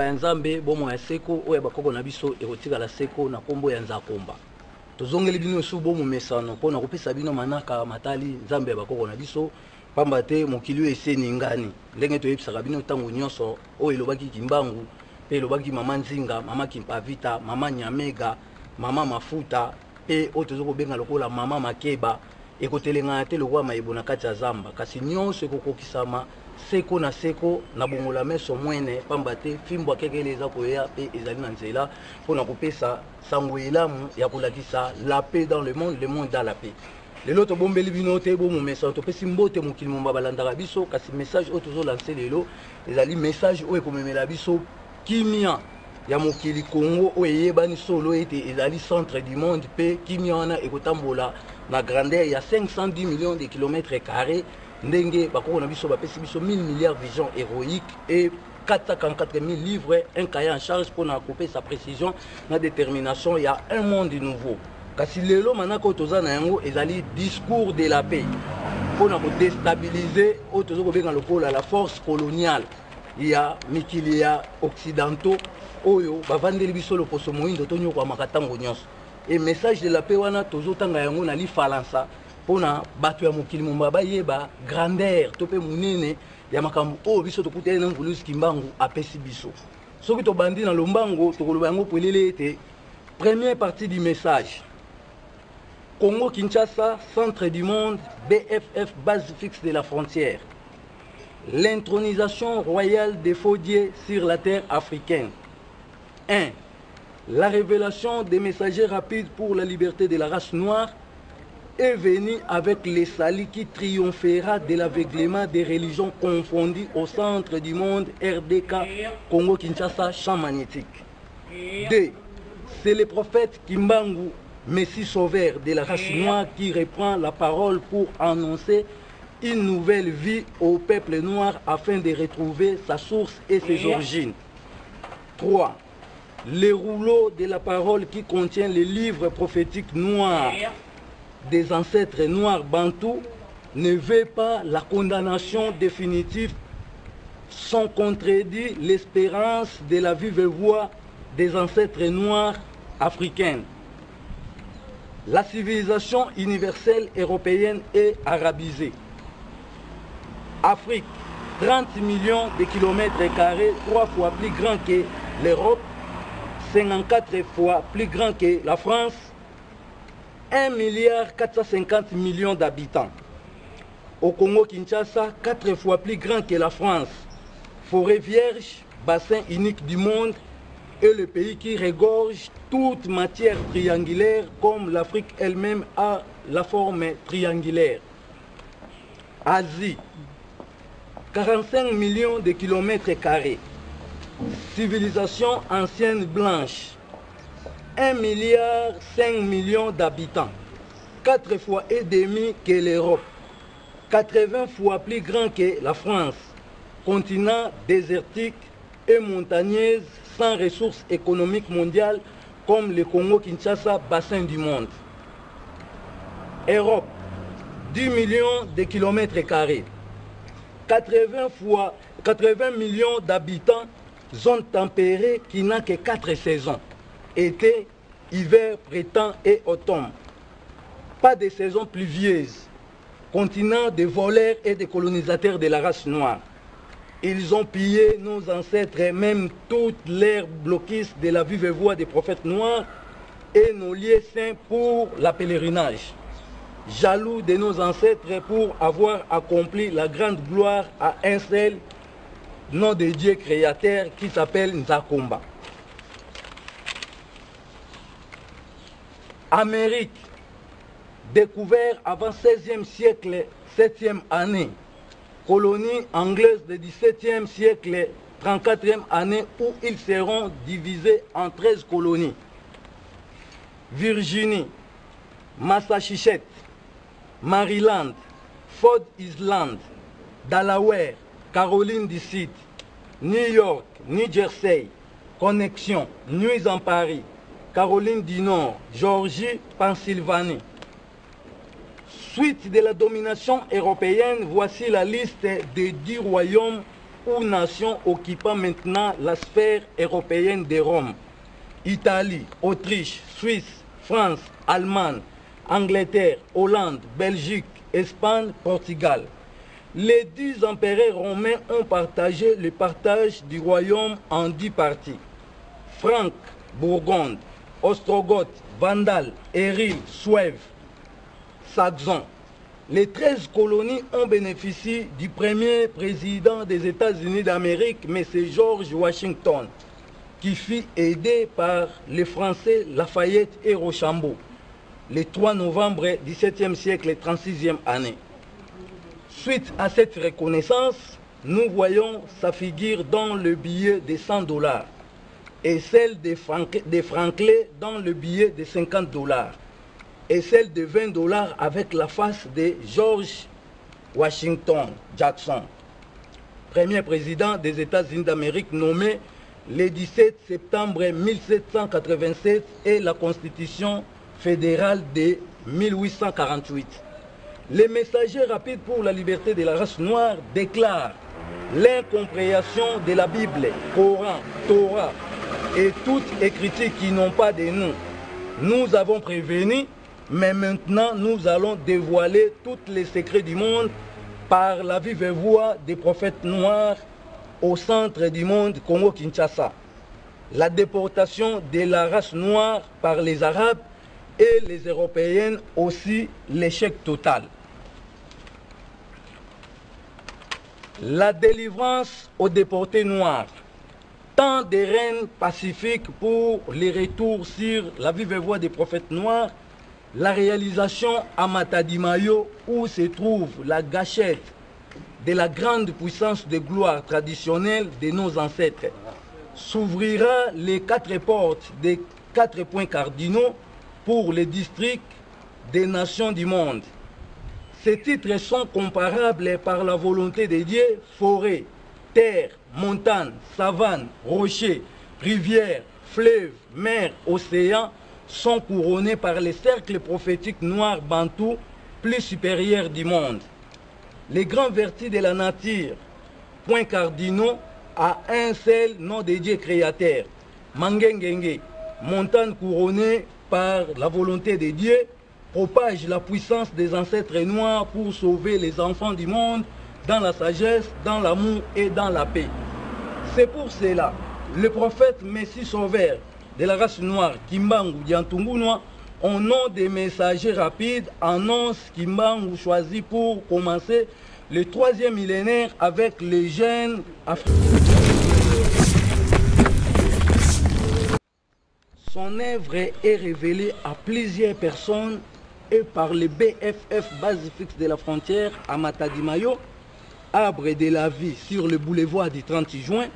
liloba ya nzambe bomo ya seko oyo bakoko na biso ekotikala seko na kombo ya nzakomba tozongeli bino su bomo mesano mpona kopesa bino manaka matali nzambe ya bakoko na biso pamba te mokili eseni ngani ndenge toyebisaka bino ntango nyonso oyo elobaki kimbangu mpe elobaki mama nzinga mama kimpavita mama nyamega mama mafuta mpe oyo tozokobenga lokola mama makeba ekotelengana te lokola mayebo na kati ya zamba kasi nyonso ekokokisama seko na bongola meso mwene pamba te fimbo akekele eza koya mpe ezali na nzela mpona kopesa sango elamu ya kolakisa la paix dans le monde dans la paix lelo tobombeli bino te bomomesa topesi mbote mokili momba balandaka biso kasi message oyo tozolanse lelo ezali message oyo ekomemela biso kimia ya mokili Congo oyo eyebani solo ete ezali centre du monde mpe kimia wana ekotambola na grandeur ya 510 millions de kilomètres carrés ndenge bakoko na biso bapesi biso 1000 milliards vision héroïque et 444 000 livres un cahier en charge pour couper sa précision na détermination il y a un monde nouveau kasi lelo manako toza na yango ezali discours de la paix pour déstabiliser o tozo kobenga lokola la force coloniale il y a mikili ya occidentaux oyo bavandeli biso loposo moindo to nyoko makatango nyonso et message de la paix wana tozo tanga yango na li falansa pona bato ya mokili momba bayeba grandeur to pe munene ya makambo oyo biso tokuteli na mvulusi kimbangu apesi biso soki tobandi na lombango tokoloba yango polele ete première partie du message Congo Kinshasa centre du monde BFF base fixe de la frontière l'intronisation royale des faux dieux sur la terre africaine 1. La révélation des messagers rapides pour la liberté de la race noire est venu avec les salis qui triomphera de l'aveuglement des religions confondues au centre du monde RDK, Congo-Kinshasa, champ magnétique. 2. C'est le prophète Kimbangu, Messie sauveur de la race noire qui reprend la parole pour annoncer une nouvelle vie au peuple noir afin de retrouver sa source et ses origines. 3. Les rouleaux de la parole qui contient les livres prophétiques noirs des ancêtres noirs bantous ne veut pas la condamnation définitive sans contredit l'espérance de la vive voix des ancêtres noirs africains. La civilisation universelle européenne est arabisée. Afrique, 30 millions de kilomètres carrés, 3 fois plus grand que l'Europe, 54 fois plus grand que la France, 1 milliard 450 millions d'habitants. Au Congo-Kinshasa, 4 fois plus grand que la France. Forêt vierge, bassin unique du monde et le pays qui regorge toute matière triangulaire comme l'Afrique elle-même a la forme triangulaire. Asie, 45 millions de kilomètres carrés. Civilisation ancienne blanche. 1 milliard 5 millions d'habitants, 4 fois et demi que l'Europe, 80 fois plus grand que la France, continent désertique et montagneuse sans ressources économiques mondiales comme le Congo-Kinshasa, bassin du monde. Europe, 10 millions de kilomètres carrés, 80 millions d'habitants, zone tempérée qui n'a que 4 saisons. Été, hiver, printemps et automne. Pas de saison pluvieuse. Continent de voleurs et de colonisateurs de la race noire. Ils ont pillé nos ancêtres, même toute l'ère bloquiste de la vive voix des prophètes noirs et nos lieux saints pour la pèlerinage. Jaloux de nos ancêtres pour avoir accompli la grande gloire à un seul nom de Dieu créateur qui s'appelle Nzakomba. Amérique, découvert avant 16e siècle, 7e année. Colonie anglaise du 17e siècle, 34e année, où ils seront divisés en 13 colonies. Virginie, Massachusetts, Maryland, Rhode Island, Delaware, Caroline du Sud, New York, New Jersey, Connexion, Nuits en Paris, Caroline du Nord, Georgie, Pennsylvanie. Suite de la domination européenne, voici la liste des 10 royaumes ou nations occupant maintenant la sphère européenne de Rome. Italie, Autriche, Suisse, France, Allemagne, Angleterre, Hollande, Belgique, Espagne, Portugal. Les 10 empereurs romains ont partagé le partage du royaume en 10 parties. Franques, Bourgogne, Ostrogoths, Vandales, Érils, Souèves, Saxons. Les 13 colonies ont bénéficié du premier président des États-Unis d'Amérique, M. George Washington, qui fut aidé par les Français Lafayette et Rochambeau, le 3 novembre 17e siècle, 36e année. Suite à cette reconnaissance, nous voyons sa figure dans le billet de 100 $ et celle des Franklin dans le billet de 50 $ et celle de 20 $ avec la face de George Washington Jackson, premier président des États-Unis d'Amérique nommé le 17 septembre 1787 et la Constitution fédérale de 1848. Les messagers rapides pour la liberté de la race noire déclarent l'incompréhension de la Bible, Coran, Torah et toute écriture qui n'ont pas de nous. Nous avons prévenu, mais maintenant nous allons dévoiler tous les secrets du monde par la vive voix des prophètes noirs au centre du monde, Congo-Kinshasa. La déportation de la race noire par les Arabes et les Européennes aussi, l'échec total. La délivrance aux déportés noirs. Tant de reines pacifiques pour les retours sur la vive voix des prophètes noirs, la réalisation à Matadi-Mayo où se trouve la gâchette de la grande puissance de gloire traditionnelle de nos ancêtres, s'ouvrira les 4 portes des 4 points cardinaux pour les districts des nations du monde. Ces titres sont comparables par la volonté de Dieu: forêt, terre, montagne, savane, rocher, rivière, fleuve, mer, océan sont couronnés par les cercles prophétiques noirs bantous plus supérieurs du monde. Les grands vertus de la nature, points cardinaux à un seul nom de Dieu créateur, Mangengenge, montagne couronnée par la volonté de Dieu, propage la puissance des ancêtres noirs pour sauver les enfants du monde dans la sagesse, dans l'amour et dans la paix. C'est pour cela, le prophète Messie Sauveur de la race noire, Kimbangu Diantungunwa, au nom des messagers rapides, annonce Kimbangu choisi pour commencer le 3e millénaire avec les jeunes africains. Son œuvre est révélée à plusieurs personnes et par le BFF, base fixe de la frontière à Matadi-Mayo, arbre de la vie sur le boulevard du 30 juin,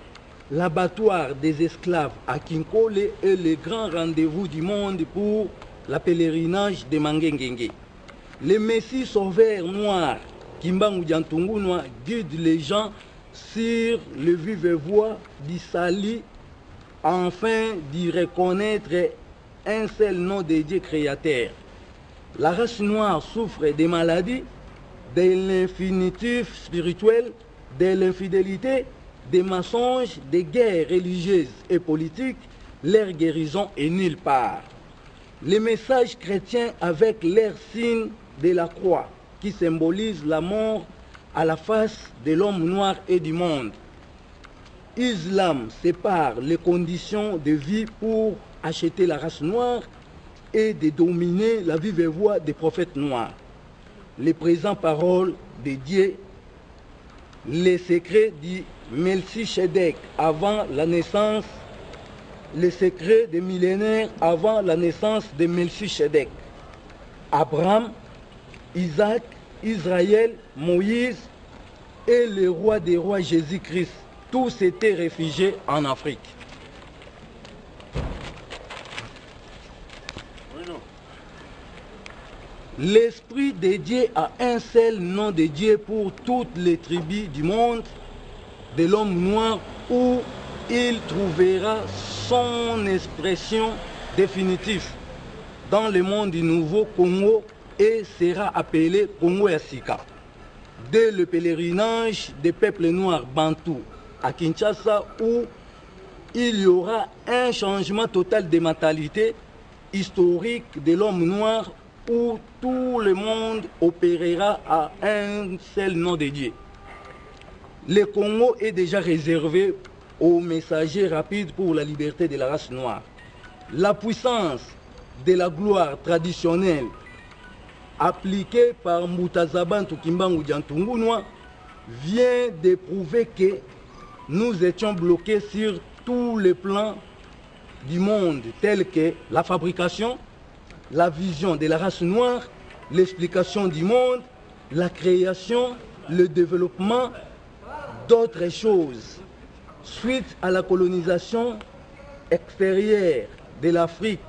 l'abattoir des esclaves à Kinkole et le grand rendez-vous du monde pour le pèlerinage de Mangengenge. Le Messie sauveur noir, Kimbangu Diantungunwa, guide les gens sur le vive voix du salut, afin d'y reconnaître un seul nom de Dieu créateur. La race noire souffre des maladies, de l'infinitif spirituel, de l'infidélité, des mensonges, des guerres religieuses et politiques. Leur guérison est nulle part. Les messages chrétiens avec leur signe de la croix qui symbolise la mort à la face de l'homme noir et du monde. Islam sépare les conditions de vie pour acheter la race noire et de dominer la vive voix des prophètes noirs. Les présentes paroles de Dieu, les secrets du Melchisedec avant la naissance, les secrets des millénaires avant la naissance de Melchisedec. Abraham, Isaac, Israël, Moïse et le roi des rois Jésus-Christ, tous étaient réfugiés en Afrique. L'Esprit de Dieu a un seul nom de Dieu pour toutes les tribus du monde, de l'homme noir, où il trouvera son expression définitive dans le monde du nouveau Congo et sera appelé Congo Yassika. Dès le pèlerinage des peuples noirs bantous à Kinshasa où il y aura un changement total de mentalité historique de l'homme noir où tout le monde opérera à un seul nom de Dieu. Le Congo est déjà réservé aux messagers rapides pour la liberté de la race noire. La puissance de la gloire traditionnelle appliquée par Mutazabantu Kimbangu Diantungunwa vient de prouver que nous étions bloqués sur tous les plans du monde, tels que la fabrication, la vision de la race noire, l'explication du monde, la création, le développement, d'autres choses. Suite à la colonisation extérieure de l'Afrique,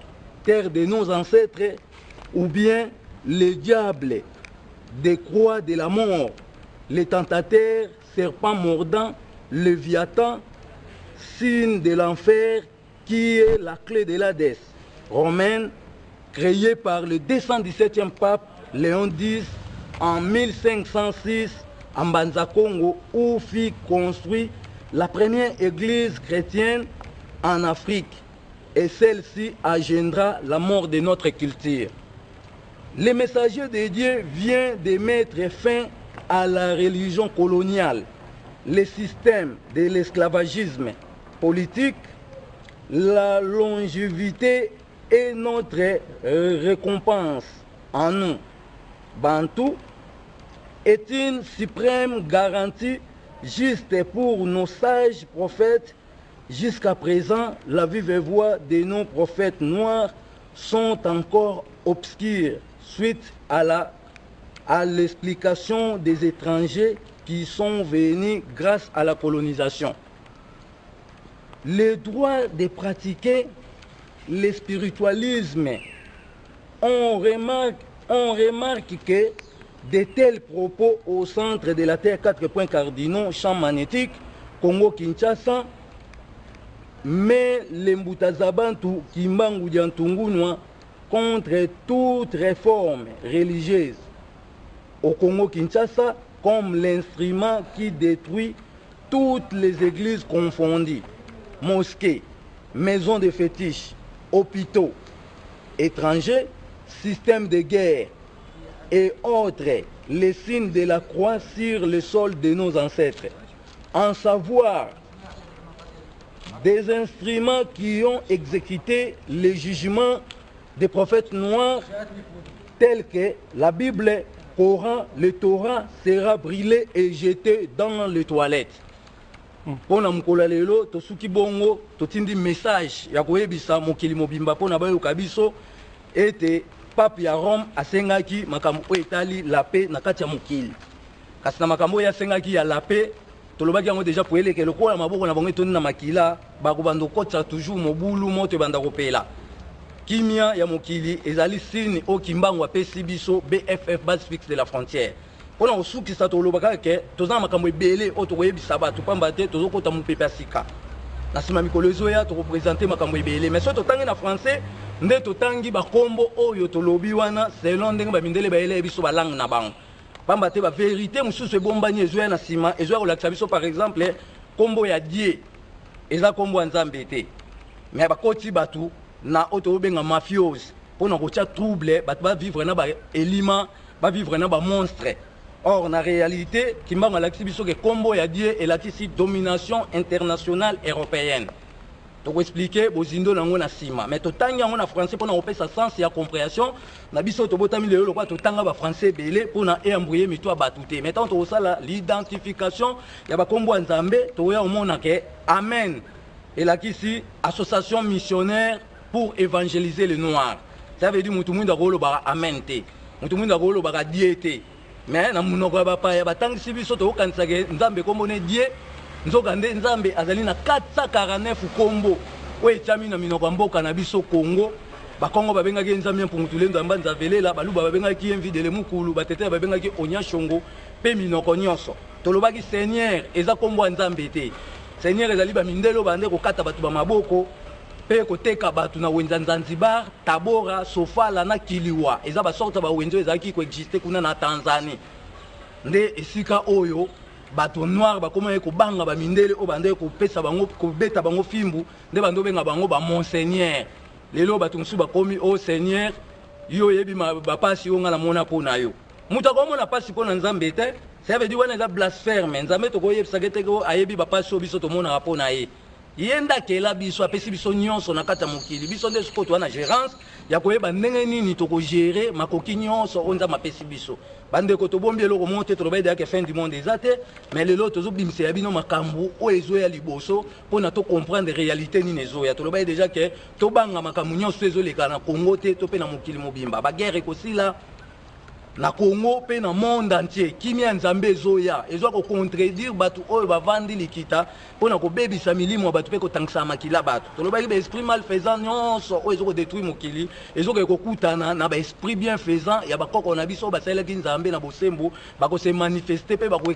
terre de nos ancêtres, ou bien les diables des croix de la mort, les tentateurs, serpents mordants, Léviathan, signe de l'enfer qui est la clé de l'Hadès romaine, créée par le 217e pape Léon X en 1506 à Mbanza Congo, où fut construite la première église chrétienne en Afrique, et celle-ci engendra la mort de notre culture. Le messager de Dieu vient de mettre fin à la religion coloniale, le système de l'esclavagisme politique, la longévité est notre récompense en nous. Bantou est une suprême garantie juste pour nos sages prophètes. Jusqu'à présent, la vive voix de nos prophètes noirs sont encore obscures suite à l'explication des étrangers qui sont venus grâce à la colonisation. Le droit de pratiquer le spiritualisme, on remarque que de tels propos au centre de la Terre, 4 points cardinaux, champ magnétique, Congo-Kinshasa, mais les Mutazabantu Kimbangu Diantungunwa contre toute réforme religieuse au Congo-Kinshasa comme l'instrument qui détruit toutes les églises confondues, mosquées, maisons de fétiches, hôpitaux, étrangers, systèmes de guerre et autres, les signes de la croix sur le sol de nos ancêtres. En savoir, des instruments qui ont exécuté les jugements des prophètes noirs tels que la Bible, Coran, le Torah sera brûlé et jeté dans les toilettes. Pona mkola lelo tosuki bongo totindi message ya koyebisa mokili mobimba pona bayo kabiso ete pape ya Rome asengaki makambo etali la paix na kati ya mokili. Kasi na makambo ya asengaki ya la paix tolobaki yango déjà poeleke lokola maboko na bango etoni na makila bakobanda kotsa toujours mobulu moto banda kopela. Kimia ya mokili ezali signe o Kimbangu apesi biso BFF, base fixe de la frontière. Pona osukisa tolobaka ke tozana makambo ebele o tokoyebisa bato pamba te tozokota mopepe ya sika. Na sima mikolo ezoya tokopresente makambo ebele mais so totangi na français nde totangi bakombo oyo tolobi wana selon ndenge bamindele baele biso balangue na bango. Pamba te ba vérité mosusu ebombani ezoya na sima ezoya kolakisa biso par exemple kombo ya Dieu eza kombo ya Nzambe te. Mais bakoti batu na oto benga mafiose pona kotia trouble bato ba vivre na ba elima ba vivre na ba monstre. Or na réalité Kimbangu alakisi biso ke kombo ya Dieu elakisi domination internationale européenne. Donc expliquer bozindo nango na sima mais totangi yango na français pona opesa sens ya compréhension na biso to botami lelo lokwa totanga ba français belé pona embrouiller mito batu te mais tant to sala l'identification ya ba kombo ya Nzambe to ya omona ke amen elakisi association missionnaire pour évangéliser les noirs. Ça veut dire mutu mwinda kolo ba amen te mutu mwinda kolo ba Dieu te mais na munoko ba pa ya batangisi biso to kanisa ke Nzambe kombo ne Dieu nzokande Nzambe azali na 449 kombo oyo etiami na minoko mboka na biso Congo. Bakongo babengaki Nzambe mpungutulendo mbanza velela baluba babengaki Envidele mukulu batete babengaki Onya Shongo pe minoko nyonso tolobaki Seigneur eza kombo ya Nzambe te. Seigneur ezali ba mindelo bande kokata batu ba maboko pe koteka batu na wenza Zanzibar, Tabora, Sofala na Kiliwa eza ba sorta ba wenzo ezaki ko exister kuna na Tanzanie. Nde esika oyo bato noir bakoma ye kobanga bamindele o bande kopesa bango kobeta bango fimbu nde bando benga bango ba monseigneur lelo bato mosusu bakomi o seigneur yo yebi bapasi yo nga na mona mpo na yo mutu akomona pasi mpo na nzambe te ça veut dire wana eza blasphème nzambe tokoyebisaka te ko ayebi bapasi oyo biso tomonaka mpo na ye ye ndakela biso apesi biso nyonso na kati ya mokili biso nde sikoyo toza na gérance ya koyeba ndenge nini tokogere makoki nyonso oyo nzambe apesi biso bandeko tobombi eloko moko te toloba yeke fin du monde eza te mais lelo tozobimisa ya bino makambo oyo ezoya liboso mpona tocomprendre réalité nini ezoya toloba ye déjà ke tobanga makambo nyonso ezoleka na Congo te to mpe na mokili mobimba baguerre ekosila na Congo pe na monde entier kimia nzambe ezoya ezwa ko contredire bato oyo bavandi likita pona ko bebisa milimo bato pe ko tangisa makila bato toloba ki ba esprit malfaisant nyonso oyo ezoko détruire mokili ezoko ekokutana na ba esprit bienfaisant ya bakoko na biso basalaki nzambe na bosembo bako se manifester pe bako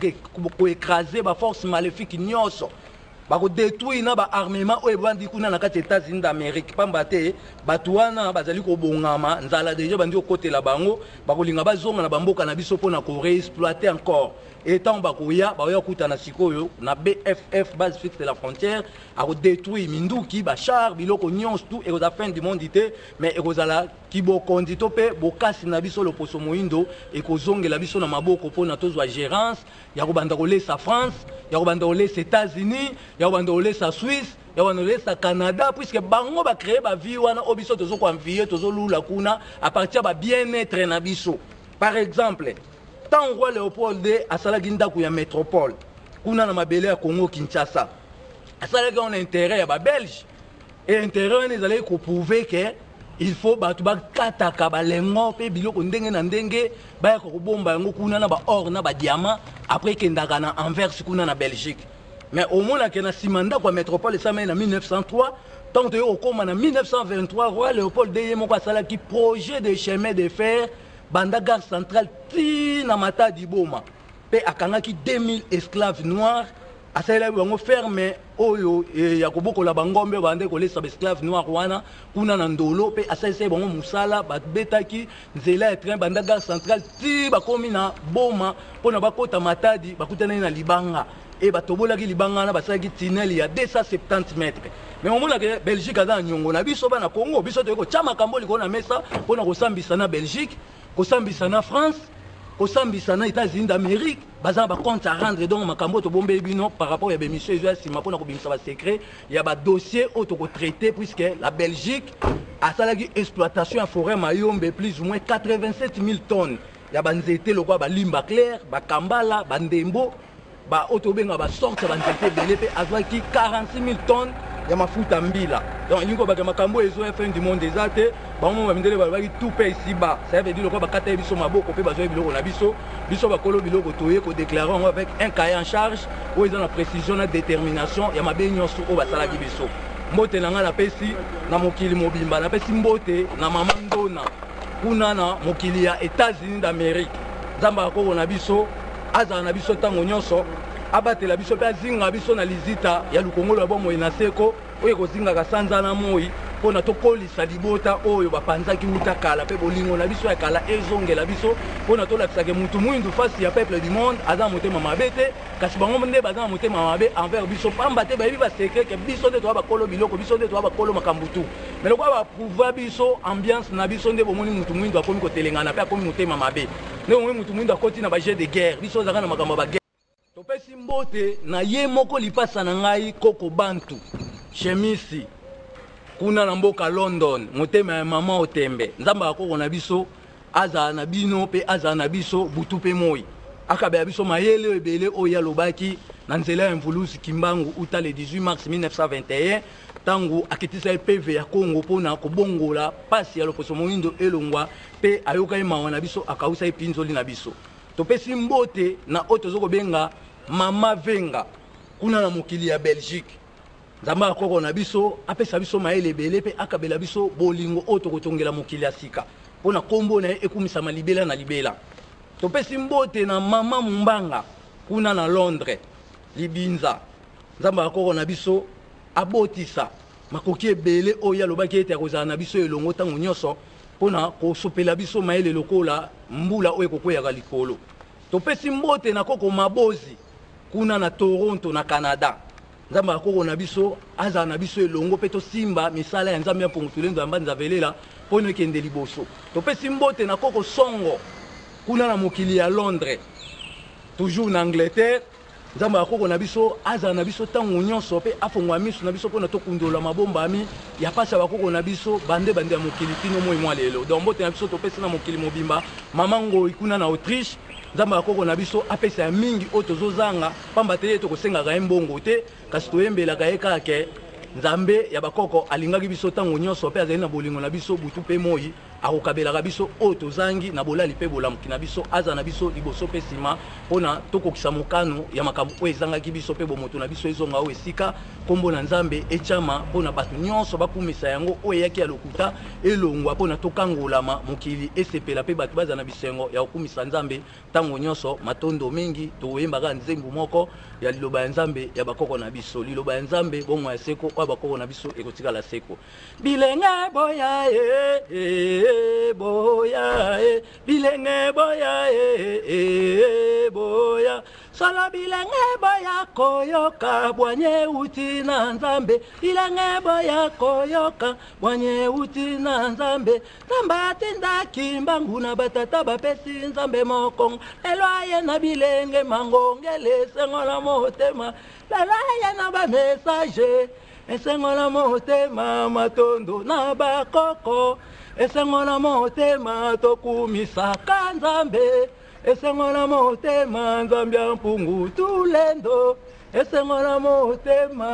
écraser ba force maléfique nyonso bako détruire na ba armement oyo bandi kuna na kati États-Unis d'Amérique pamba te bato wana bazali ko bongama nzala déjà bandi okotela bango bako linga bazonga na bamboka na biso pona ko réexploiter encore étant bakoya baoya kutana sikoyo na BFF base fixe de la frontière a détruire minduki ba char biloko nyonso tout et aux fin du monde ité mais ekozala kibokondi to pe bokasi na biso le poso moindo et kozongela biso na maboko pona tozwa gérance ya ko banda ko lesa France ya ko banda ko lesa États-Unis ya ko banda ko lesa Suisse ya ko banda ko lesa Canada puisque bango ba créer ba vie wana o biso tozo ko envier tozo lula kuna à partir ba bien-être na biso par exemple tant roi Léopold II asalaki ndako ya métropole kuna na mabele ya Congo Kinshasa asalaki on intérêt ya ba Belge et intérêt wana ezalaki ko prouver que il faut bato bakataka balengo pe biloko ndenge na ndenge baya ko bomba yango kuna na ba or na ba diamant après kendaka na Anvers kuna na Belgique mais au moins la kena simanda kwa métropole ça mais en 1903 tant que au koma na 1923 roi Léopold II moko asalaki projet de chemin de fer banda gare centrale ti na Matadi Boma pe akangaki 2000 esclaves noirs asalaki bango ferme oyo ya kobokola bangombe bande kolesa ba esclaves noirs wana kuna na ndolo pe asalaki bango musala babetaki nzela ya train banda gare centrale ti bakomi na Boma pona bakota Matadi bakutana na Libanga et batobolaki Libanga na basalaki tunnel ya 270 mètres mais au moins la Belgique a dans nyongo na biso bana Congo biso to ko chama kamboli ko na mesa pona ko sambisa na Belgique kosambisa na France kosambisa na États-Unis d'Amérique baza ba compte à rendre donc makambo to bombe bino par rapport à bémission ezwa sima pona ko bimisa ba secret ya ba dossier auto ko traiter puisque la Belgique a salaki exploitation à forêt Mayombe plus ou moins 87 000 tonnes ya banzete lokwa ba limba clair ba kambala ba ndembo ba auto benga ba sorte ba nzete belé pe azwaki 46 000 tonnes ya mafuta mbila donc lingo ba makambo ezo fin du monde ezate ba mo ba mindele ba tout pe ici bas ça veut dire ko ba kata biso maboko pe ba zo biloko na biso biso ba kolo biloko toye ko déclarer avec un cahier en charge où ils ont la précision na détermination ya mabe nyonso o ba sala ki biso mbote na nga na pesi na mokili mobimba na pesi mbote na mama ndona kuna na mokili ya États-Unis d'Amérique nzamba ko na biso aza na biso tango nyonso abatela biso pe azinga biso na lizita ya lukongolo ya bomoi na seko oyo kozingaka sanza na moi mpona tokolisa libota oyo bapanzaki wuta kala pe bolingo na biso ya kala ezongela biso mpona tolakisaka mutu mwindu fasi ya peuple du monde aza motema mabe te kasi bango nde baza na motema mabe envers biso pamba te bayebi basekre ke biso nde toya bakolo biloko biso nde toya bakolo makambo tu mais lokwa baprouva biso ambiance na biso nde bomoni mutu mwindu akomi kotelengana pe akomi motema mabe nde bomoni mutu mwindu akoti na bajet de guerre biso ozalaka na makambo ya baguerre topesi mbote na ye moko lipasa na ngai Koko Bantu Chemisi kuna na mboka London motema ya mama Otembe nzamba akoko na biso aza na bino pe aza na biso butu pe moi akabe biso mayele ebele oyo alobaki na nzela ya mvulusi Kimbangu uta le 18 mars 1921 tangu akitisa PV ya Congo pona kobongola pasi ya loposo moindo elongwa pe ayoka mawa na biso akausa ipinzoli na biso topesi mbote na oto zoko benga mama Venga kuna na mokili ya Belgique nzamba akoko na biso apesa biso mayele belé pe akabela biso bolingo oto kotongela mokili ya sika pona kombo na ekumisa malibela na libela topesi mbote na mama Mumbanga kuna na Londres Libinza nzamba akoko na biso abotisa makoki ebele oyo alobaki ete akozala na biso elongo ntango nyonso mpona kosopela biso mayele lokola mbula oyo ekokweyaka likolo topesi mbote na koko Mabozi kuna na Toronto na Canada nzambe akoko na biso aza na biso elongo pe to simba misala ya nzambe ya pongutulendo amba nzavelela pone kende liboso to pe simbote na koko songo kuna na mokili ya Londres toujours na Angleterre nzambe akoko na biso aza na biso tango nyonso pe afongwa miso na biso pona to kundola mabomba ami ya pasa bakoko na biso bande ya mokili tino moi mwa lelo donc mbote na biso to pe na mokili mobimba mamango ikuna na Autriche nzambe akoko na biso apesa ya mingi o tozozanga pamba te to kosengaka mbongo te kasi toyembelaka ye kake nzambe ya bakoko alingaki biso tango nyonso pe azali na bolingo na biso butu pe moi akokabelaka biso o tozangi na bolali pe bolamuki na biso aza na biso liboso pe nsima mpona tokokisa mokano ya makambo oyo ezangaki biso pe bomoto na biso ezonga oyo esika nkombo na nzambe etiama mpona bato nyonso bakumisa yango oyo eyaki ya lokuta elongwa mpona tokangolama mokili esepela pe bato baza na bisengo ya kokumisa nzambe ntango nyonso matondo mingi toyembaka nzembo moko ya liloba ya nzambe ya bakoko na biso liloba ya nzambe bongo ya seko oyo bakoko na biso ekotikala seko bilenge boya boya bilenge boya boya sala bilenge boya koyoka bwanye uti na nzambe bilenge boya koyoka bwanye uti na nzambe nzamba tindaki mbangu na batata bapesi nzambe mokongo lelo aye na bilenge mangongele sengola motema lelo aye na bamessage esengola motema matondo na bakoko esengola motema tokumisaka nzambe esengola motema nzambe ya mpungu tulendo esengola motema